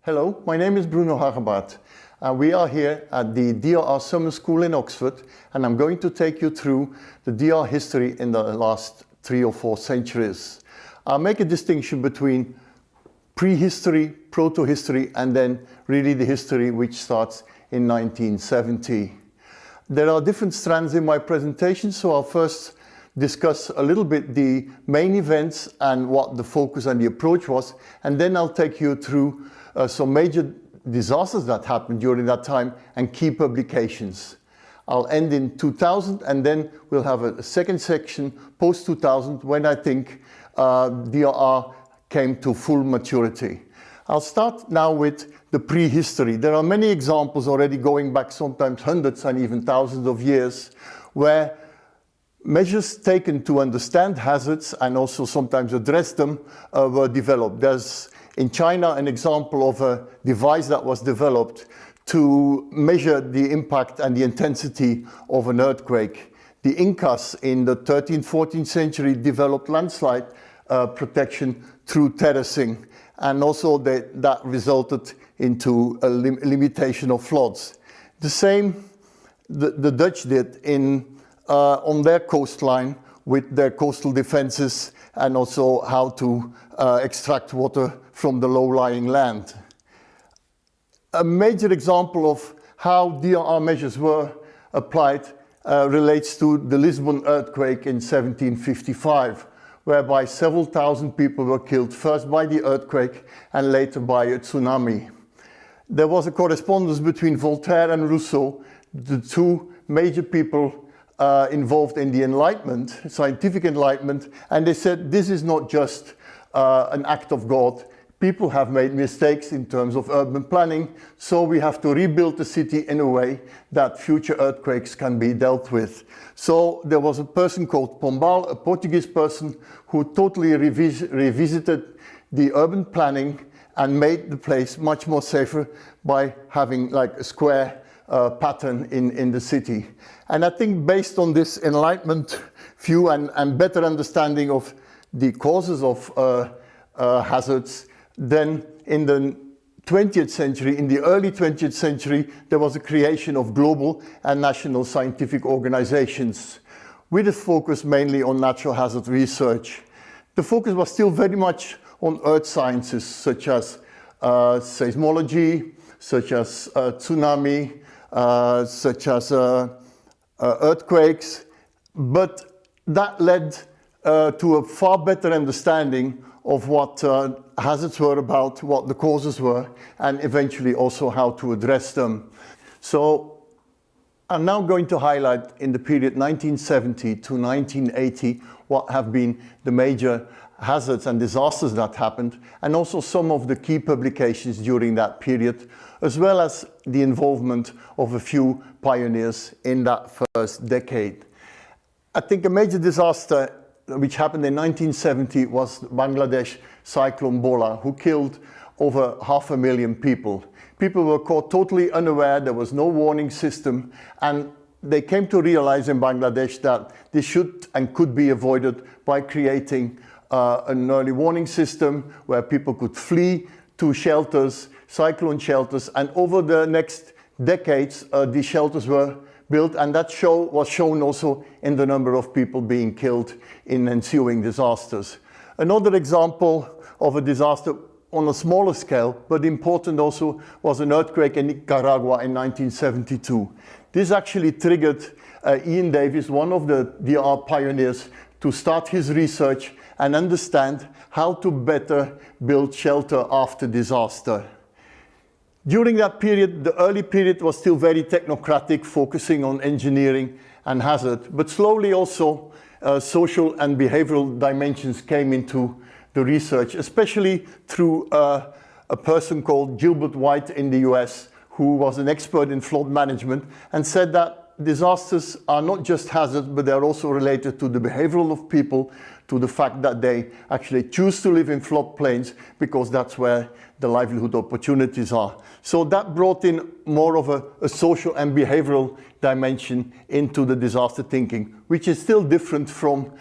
Hello, my name is Bruno Haghebaert. We are here at the DRR Summer School in Oxford, and I'm going to take you through the DRR history in the last 3 or 4 centuries. I'll make a distinction between prehistory, proto-history, and then really the history which starts in 1970. There are different strands in my presentation, so I'll first discuss a little bit the main events and what the focus and the approach was, and then I'll take you through some major disasters that happened during that time and key publications. I'll end in 2000, and then we'll have a second section post-2000 when I think DRR came to full maturity. I'll start now with the prehistory. There are many examples already going back sometimes hundreds and even thousands of years where measures taken to understand hazards and also sometimes address them were developed. There's in China an example of a device that was developed to measure the impact and the intensity of an earthquake. The Incas in the 13th, 14th century developed landslide protection through terracing, and also that resulted into a limitation of floods. The same the Dutch did on their coastline with their coastal defenses, and also how to extract water from the low-lying land. A major example of how DRR measures were applied relates to the Lisbon earthquake in 1755, whereby several thousand people were killed, first by the earthquake and later by a tsunami. There was a correspondence between Voltaire and Rousseau, the two major people involved in the Enlightenment, scientific Enlightenment, and they said this is not just an act of God. People have made mistakes in terms of urban planning, so we have to rebuild the city in a way that future earthquakes can be dealt with. So there was a person called Pombal, a Portuguese person, who totally revisited the urban planning and made the place much more safer by having like a square pattern in the city. And I think based on this Enlightenment view and better understanding of the causes of hazards, then in the 20th century, in the early 20th century, there was a creation of global and national scientific organizations with a focus mainly on natural hazard research. The focus was still very much on earth sciences, such as seismology, such as tsunami, such as earthquakes, but that led to a far better understanding of what hazards were about, what the causes were, and eventually also how to address them. So I'm now going to highlight in the period 1970 to 1980 what have been the major hazards and disasters that happened, and also some of the key publications during that period, as well as the involvement of a few pioneers in that first decade. I think a major disaster which happened in 1970 was Bangladesh cyclone Bola, who killed over 500,000 people. People were caught totally unaware, there was no warning system, and they came to realize in Bangladesh that this should and could be avoided by creating an early warning system where people could flee to shelters, cyclone shelters, and over the next decades these shelters were built, and that was shown also in the number of people being killed in ensuing disasters. Another example of a disaster on a smaller scale, but important also, was an earthquake in Nicaragua in 1972. This actually triggered Ian Davis, one of the DRR pioneers, to start his research and understand how to better build shelter after disaster. During that period, the early period was still very technocratic, focusing on engineering and hazard, but slowly also social and behavioral dimensions came into the research, especially through a person called Gilbert White in the US, who was an expert in flood management, and said that disasters are not just hazards, but they're also related to the behavioral of people, to the fact that they actually choose to live in floodplains because that's where the livelihood opportunities are. So that brought in more of a social and behavioral dimension into the disaster thinking, which is still different from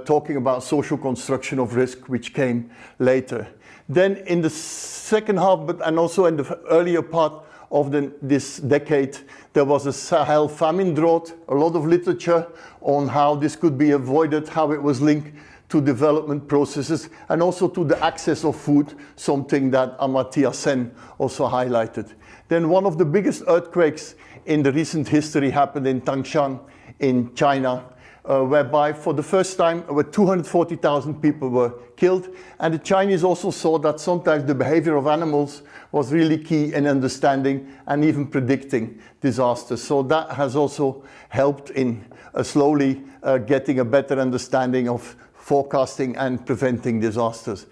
talking about social construction of risk, which came later. Then in the second half, and also in the earlier part of this decade, there was a Sahel famine drought, a lot of literature on how this could be avoided, how it was linked to development processes, and also to the access of food, something that Amartya Sen also highlighted. Then one of the biggest earthquakes in the recent history happened in Tangshan in China, whereby for the first time 240,000 people were killed. And the Chinese also saw that sometimes the behavior of animals was really key in understanding and even predicting disasters. So that has also helped in slowly getting a better understanding of forecasting and preventing disasters.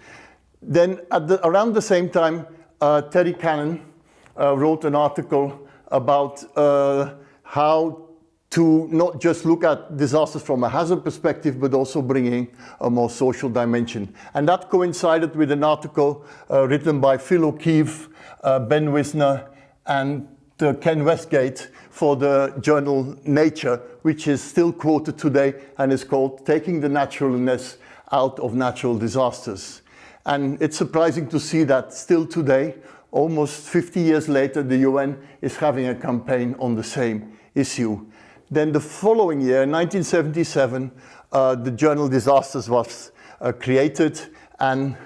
Then around the same time, Terry Cannon wrote an article about how to not just look at disasters from a hazard perspective, but also bringing a more social dimension. And that coincided with an article written by Phil O'Keefe, Ben Wisner, and Ken Westgate for the journal Nature, which is still quoted today and is called Taking the Naturalness Out of Natural Disasters. And it's surprising to see that still today, almost 50 years later, the UN is having a campaign on the same issue. Then the following year, in 1977, the journal Disasters was created, and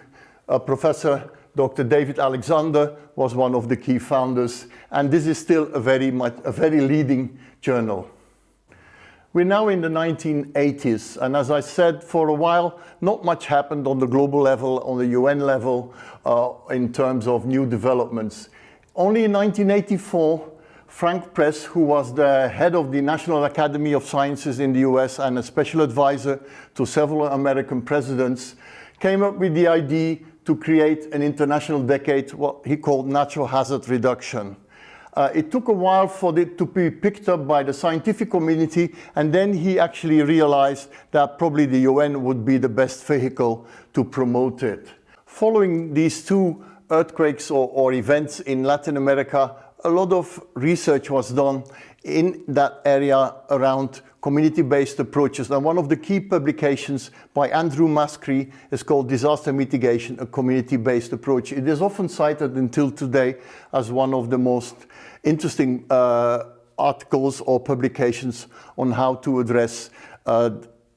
Professor Dr. David Alexander was one of the key founders, and this is still a very leading journal. We're now in the 1980s, and as I said, for a while, not much happened on the global level, on the UN level, in terms of new developments. Only in 1984, Frank Press, who was the head of the National Academy of Sciences in the US and a special advisor to several American presidents, came up with the idea to create an international decade, what he called natural hazard reduction. It took a while for it to be picked up by the scientific community, and then he actually realized that probably the UN would be the best vehicle to promote it. Following these two earthquakes or events in Latin America, a lot of research was done in that area around community-based approaches. And one of the key publications by Andrew Mascree is called Disaster Mitigation, a Community-Based Approach. It is often cited until today as one of the most interesting articles or publications on how to address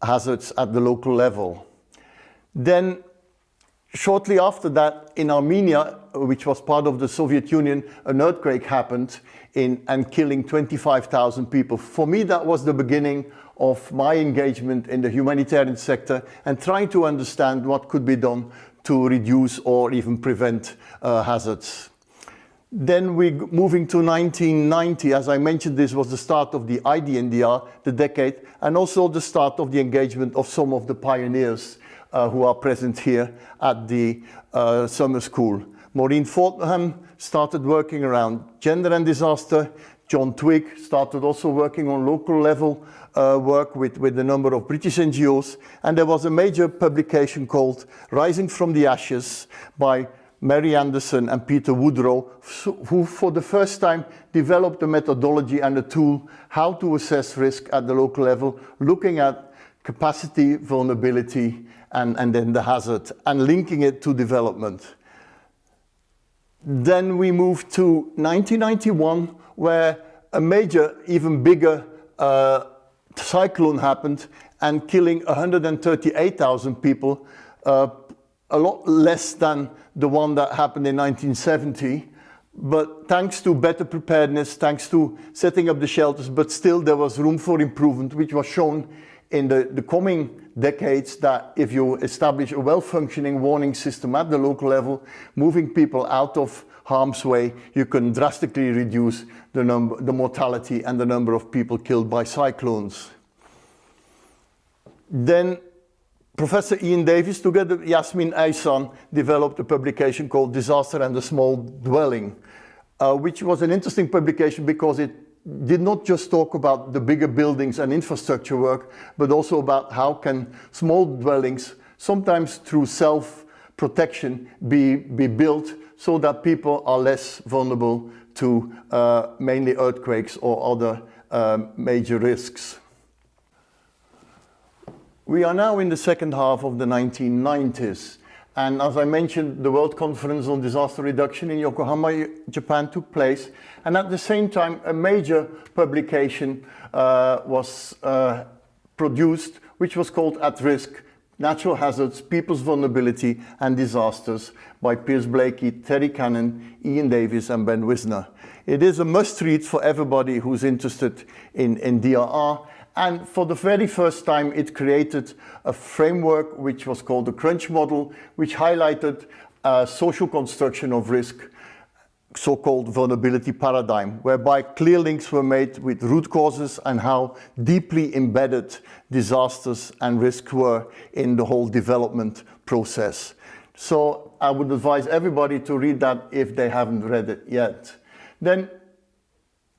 hazards at the local level. Then shortly after that, in Armenia, which was part of the Soviet Union, an earthquake happened and killing 25,000 people. For me, that was the beginning of my engagement in the humanitarian sector and trying to understand what could be done to reduce or even prevent hazards. Then we're moving to 1990. As I mentioned, this was the start of the IDNDR, the decade, and also the start of the engagement of some of the pioneers who are present here at the summer school. Maureen Fortnam started working around gender and disaster. John Twigg started also working on local level work with a number of British NGOs. And there was a major publication called Rising from the Ashes by Mary Anderson and Peter Woodrow, who for the first time developed a methodology and a tool how to assess risk at the local level, looking at capacity, vulnerability, and then the hazard, and linking it to development. Then we moved to 1991, where a major, even bigger cyclone happened and killing 138,000 people, a lot less than the one that happened in 1970. But thanks to better preparedness, thanks to setting up the shelters, but still there was room for improvement, which was shown in the coming decades, that if you establish a well-functioning warning system at the local level, moving people out of harm's way, you can drastically reduce the mortality and the number of people killed by cyclones. Then Professor Ian Davis, together with Yasmin Aysan, developed a publication called Disaster and the Small Dwelling, which was an interesting publication because it did not just talk about the bigger buildings and infrastructure work, but also about how can small dwellings sometimes through self-protection, be built so that people are less vulnerable to mainly earthquakes or other major risks. We are now in the second half of the 1990s. And as I mentioned, the World Conference on Disaster Reduction in Yokohama, Japan took place. And at the same time, a major publication was produced, which was called At Risk: Natural Hazards, People's Vulnerability and Disasters by Piers Blakey, Terry Cannon, Ian Davis and Ben Wisner. It is a must-read for everybody who's interested in DRR. And for the very first time, it created a framework which was called the Crunch Model, which highlighted social construction of risk, so-called vulnerability paradigm, whereby clear links were made with root causes and how deeply embedded disasters and risk were in the whole development process. So I would advise everybody to read that if they haven't read it yet. Then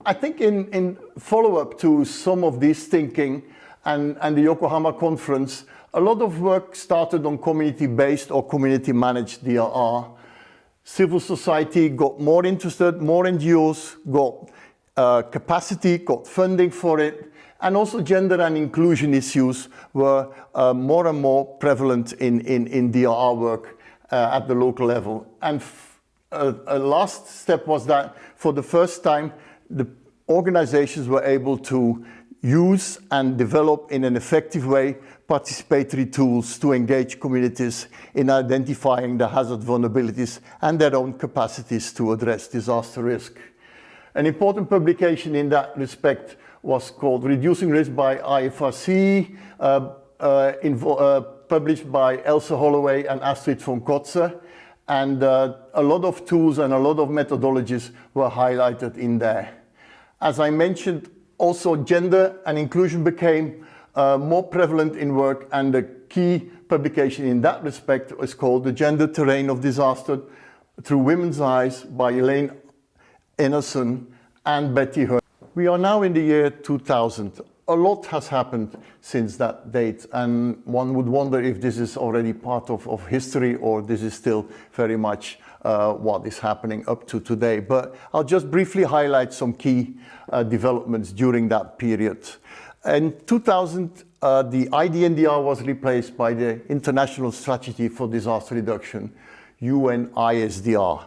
I think in follow-up to some of this thinking and the Yokohama conference, a lot of work started on community-based or community-managed DRR. Civil society got more interested, more NGOs got capacity, got funding for it, and also gender and inclusion issues were more and more prevalent in DRR work at the local level. And a last step was that for the first time, the organizations were able to use and develop in an effective way participatory tools to engage communities in identifying the hazard vulnerabilities and their own capacities to address disaster risk. An important publication in that respect was called Reducing Risk by IFRC, published by Elsa Holloway and Astrid von Kotze. And a lot of tools and a lot of methodologies were highlighted in there. As I mentioned, also gender and inclusion became more prevalent in work, and the key publication in that respect is called The Gender Terrain of Disaster Through Women's Eyes by Elaine Enerson and Betty Hearn. We are now in the year 2000. A lot has happened since that date, and one would wonder if this is already part of history or this is still very much what is happening up to today. But I'll just briefly highlight some key developments during that period. In 2000, the IDNDR was replaced by the International Strategy for Disaster Reduction, UNISDR.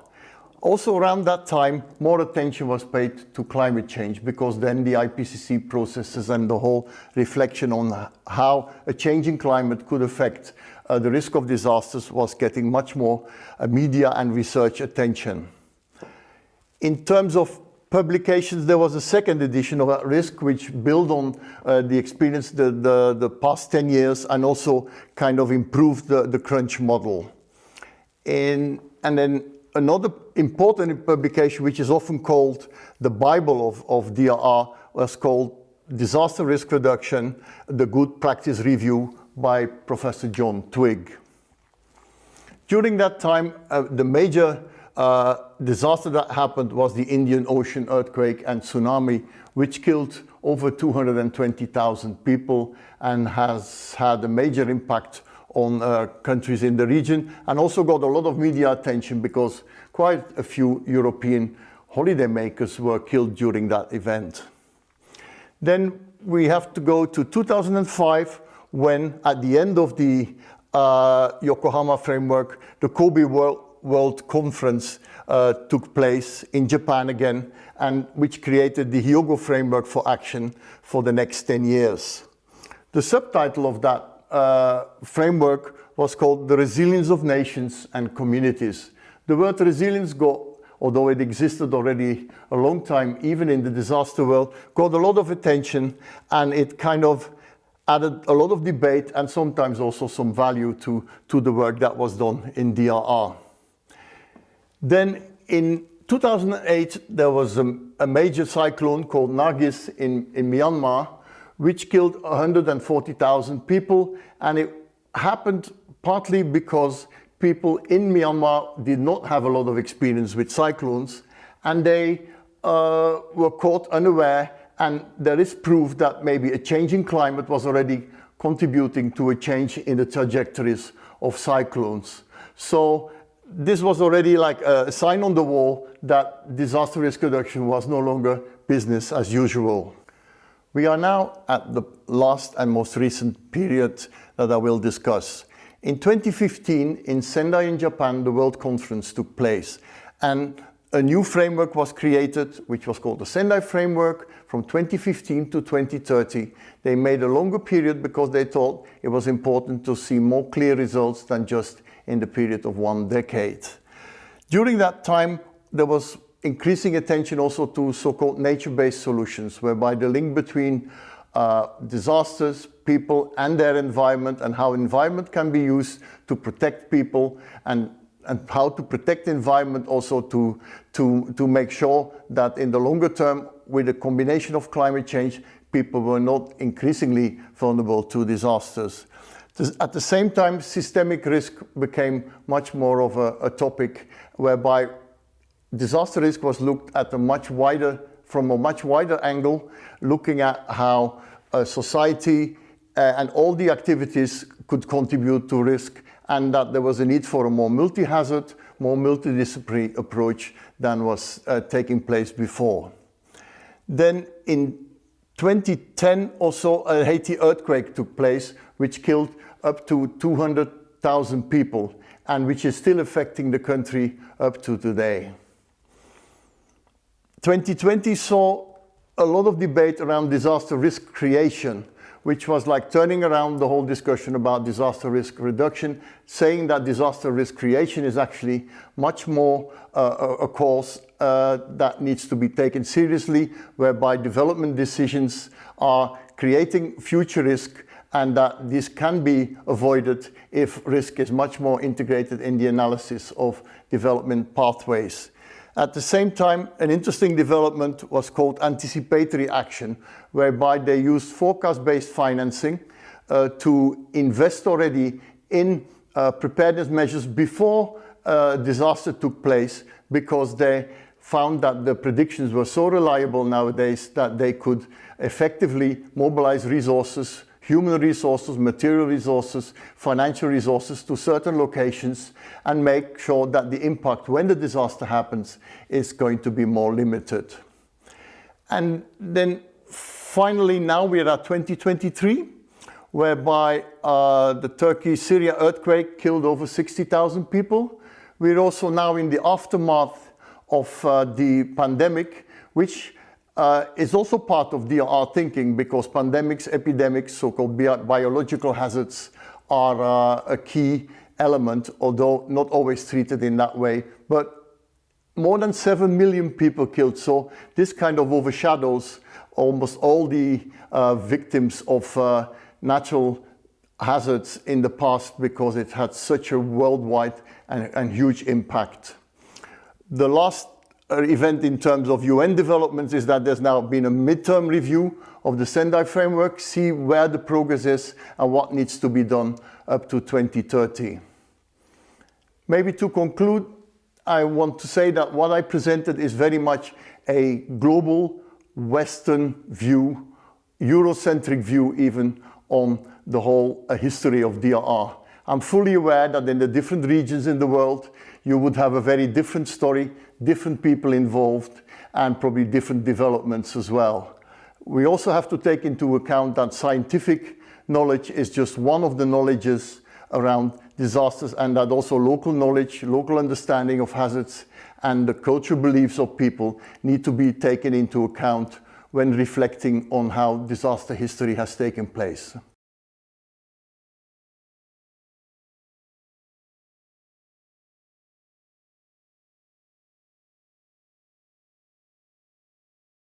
Also around that time, more attention was paid to climate change, because then the IPCC processes and the whole reflection on how a changing climate could affect the risk of disasters was getting much more media and research attention. In terms of publications, there was a second edition of At Risk, which built on the experience the past 10 years and also kind of improved the crunch model. And then another important publication, which is often called the Bible of DRR, was called Disaster Risk Reduction, the Good Practice Review by Professor John Twigg. During that time, the major disaster that happened was the Indian Ocean earthquake and tsunami, which killed over 220,000 people and has had a major impact on countries in the region, and also got a lot of media attention because quite a few European holidaymakers were killed during that event. Then we have to go to 2005, when at the end of the Yokohama framework, the Kobe World Conference took place in Japan again, and which created the Hyogo framework for action for the next 10 years. The subtitle of that framework was called The Resilience of Nations and Communities. The word resilience although it existed already a long time, even in the disaster world, got a lot of attention, and it kind of added a lot of debate and sometimes also some value to the work that was done in DRR. Then in 2008, there was a major cyclone called Nargis in Myanmar, which killed 140,000 people, and it happened partly because people in Myanmar did not have a lot of experience with cyclones, and they were caught unaware, and there is proof that maybe a changing climate was already contributing to a change in the trajectories of cyclones. So this was already like a sign on the wall that disaster risk reduction was no longer business as usual. We are now at the last and most recent period that I will discuss. In 2015, in Sendai in Japan, the World Conference took place, and a new framework was created, which was called the Sendai Framework, from 2015 to 2030. They made a longer period because they thought it was important to see more clear results than just in the period of 1 decade. During that time, there was increasing attention also to so-called nature-based solutions, whereby the link between disasters, people and their environment, and how environment can be used to protect people, and how to protect the environment also to make sure that in the longer term, with a combination of climate change, people were not increasingly vulnerable to disasters. At the same time, systemic risk became much more of a topic, whereby disaster risk was looked at from a much wider angle, looking at how society and all the activities could contribute to risk, and that there was a need for a more multi-hazard, more multidisciplinary approach than was taking place before. Then in 2010 also a Haiti earthquake took place, which killed up to 200,000 people, and which is still affecting the country up to today. 2020 saw a lot of debate around disaster risk creation, which was like turning around the whole discussion about disaster risk reduction, saying that disaster risk creation is actually much more a cause that needs to be taken seriously, whereby development decisions are creating future risk, and that this can be avoided if risk is much more integrated in the analysis of development pathways. At the same time, an interesting development was called anticipatory action, whereby they used forecast-based financing to invest already in preparedness measures before disaster took place, because they found that the predictions were so reliable nowadays that they could effectively mobilize resources, human resources, material resources, financial resources to certain locations, and make sure that the impact when the disaster happens is going to be more limited. And then finally, now we're at 2023, whereby the Turkey-Syria earthquake killed over 60,000 people. We're also now in the aftermath of the pandemic, which is also part of DRR thinking, because pandemics, epidemics, so-called biological hazards are a key element, although not always treated in that way. But more than 7 million people killed, so this kind of overshadows almost all the victims of natural hazards in the past, because it had such a worldwide and huge impact. The last event in terms of UN developments is that there's now been a midterm review of the Sendai framework, see where the progress is and what needs to be done up to 2030. Maybe to conclude, I want to say that what I presented is very much a global Western view, Eurocentric view even, on the whole history of DRR. I'm fully aware that in the different regions in the world, you would have a very different story, different people involved, and probably different developments as well. We also have to take into account that scientific knowledge is just one of the knowledges around disasters, and that also local knowledge, local understanding of hazards, and the cultural beliefs of people need to be taken into account when reflecting on how disaster history has taken place.